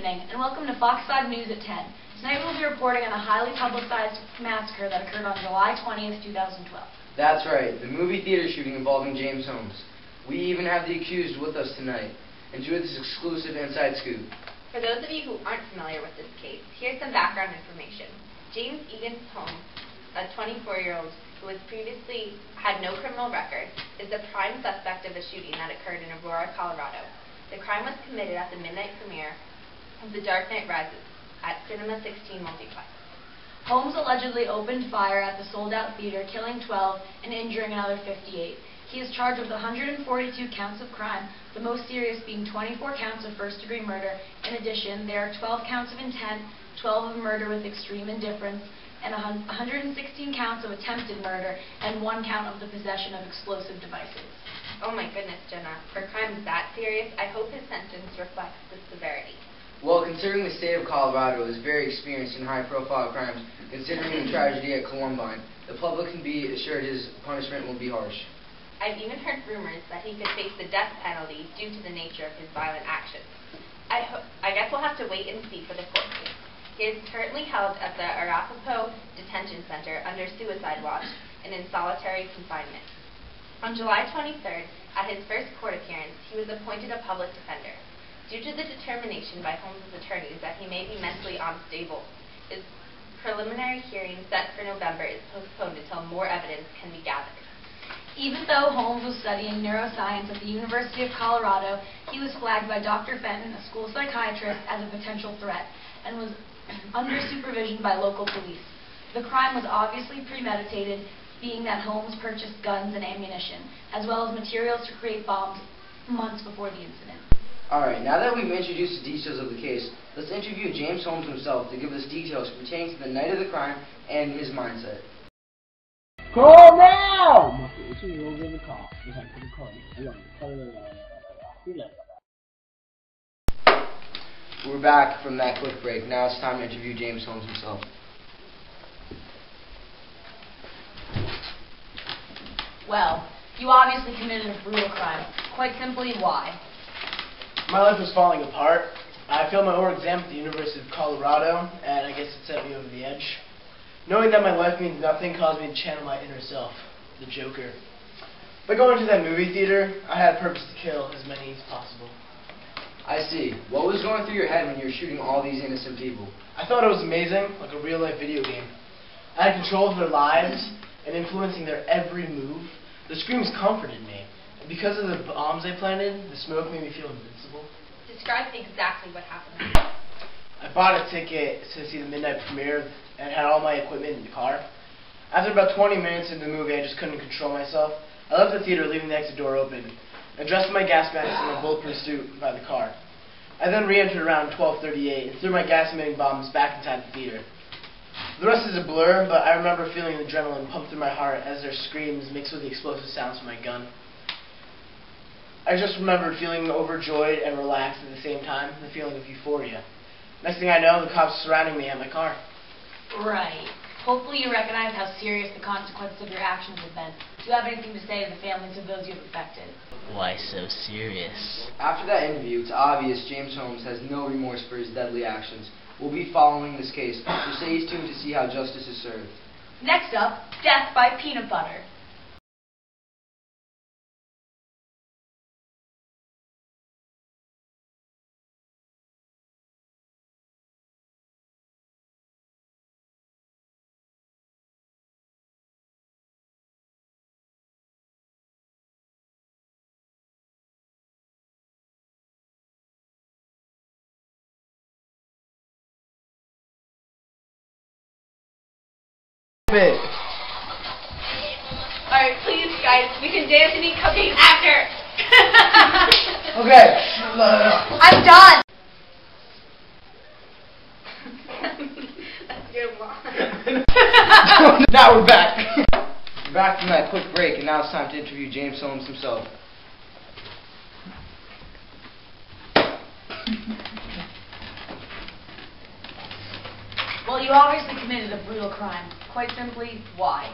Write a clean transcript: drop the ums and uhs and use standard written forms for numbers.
evening, and welcome to Fox 5 News at 10. Tonight we'll be reporting on a highly publicized massacre that occurred on July 20th, 2012. That's right, the movie theater shooting involving James Holmes. We even have the accused with us tonight. Enjoy this exclusive inside scoop. For those of you who aren't familiar with this case, here's some background information. James Egan Holmes, a 24-year-old who has previously had no criminal record, is the prime suspect of the shooting that occurred in Aurora, Colorado. The crime was committed at the midnight premiere of The Darknight Rises at Cinema 16 Multiplex. Holmes allegedly opened fire at the sold-out theater, killing 12 and injuring another 58. He is charged with 142 counts of crime, the most serious being 24 counts of first-degree murder. In addition, there are 12 counts of intent, 12 of murder with extreme indifference, and 116 counts of attempted murder, and 1 count of the possession of explosive devices. Oh my goodness, Jenna. For crimes that serious, I hope his sentence reflects the severity. Well, considering the state of Colorado is very experienced in high-profile crimes, considering the tragedy at Columbine, the public can be assured his punishment will be harsh. I've even heard rumors that he could face the death penalty due to the nature of his violent actions. I guess we'll have to wait and see for the court case. He is currently held at the Arapahoe Detention Center under suicide watch and in solitary confinement. On July 23rd, at his first court appearance, he was appointed a public defender. Due to the determination by Holmes' attorneys that he may be mentally unstable, his preliminary hearing set for November is postponed until more evidence can be gathered. Even though Holmes was studying neuroscience at the University of Colorado, he was flagged by Dr. Fenton, a school psychiatrist, as a potential threat and was under supervision by local police. The crime was obviously premeditated, being that Holmes purchased guns and ammunition, as well as materials to create bombs months before the incident. Alright, now that we've introduced the details of the case, let's interview James Holmes himself to give us details pertaining to the night of the crime and his mindset. Calm down! We're back from that quick break. Now it's time to interview James Holmes himself. Well, you obviously committed a brutal crime. Quite simply, why? My life was falling apart. I failed my oral exam at the University of Colorado, and I guess it set me over the edge. Knowing that my life means nothing caused me to channel my inner self, the Joker. By going to that movie theater, I had a purpose to kill as many as possible. I see. What was going through your head when you were shooting all these innocent people? I thought it was amazing, like a real-life video game. I had control of their lives and influencing their every move. The screams comforted me. And because of the bombs they planted, the smoke made me feel invincible. Describe exactly what happened. I bought a ticket to see the midnight premiere and had all my equipment in the car. After about 20 minutes into the movie, I just couldn't control myself. I left the theater, leaving the exit door open. I dressed in my gas mask and my bulletproof suit by the car. I then re-entered around 12:38 and threw my gas-emitting bombs back inside the theater. The rest is a blur, but I remember feeling the adrenaline pump through my heart as their screams mixed with the explosive sounds from my gun. I just remembered feeling overjoyed and relaxed at the same time, the feeling of euphoria. Next thing I know, the cops surrounding me at my car. Right. Hopefully you recognize how serious the consequences of your actions have been. Do you have anything to say to the families of those you have affected? Why so serious? After that interview, it's obvious James Holmes has no remorse for his deadly actions. We'll be following this case, so stay tuned to see how justice is served. Next up, death by peanut butter. Bit. Alright, please, guys, we can dance and eat cupcakes after. Okay. I'm done! That's your mom. Now we're back. We're back from that quick break, and now it's time to interview James Holmes himself. Well, you obviously committed a brutal crime. Quite simply, why?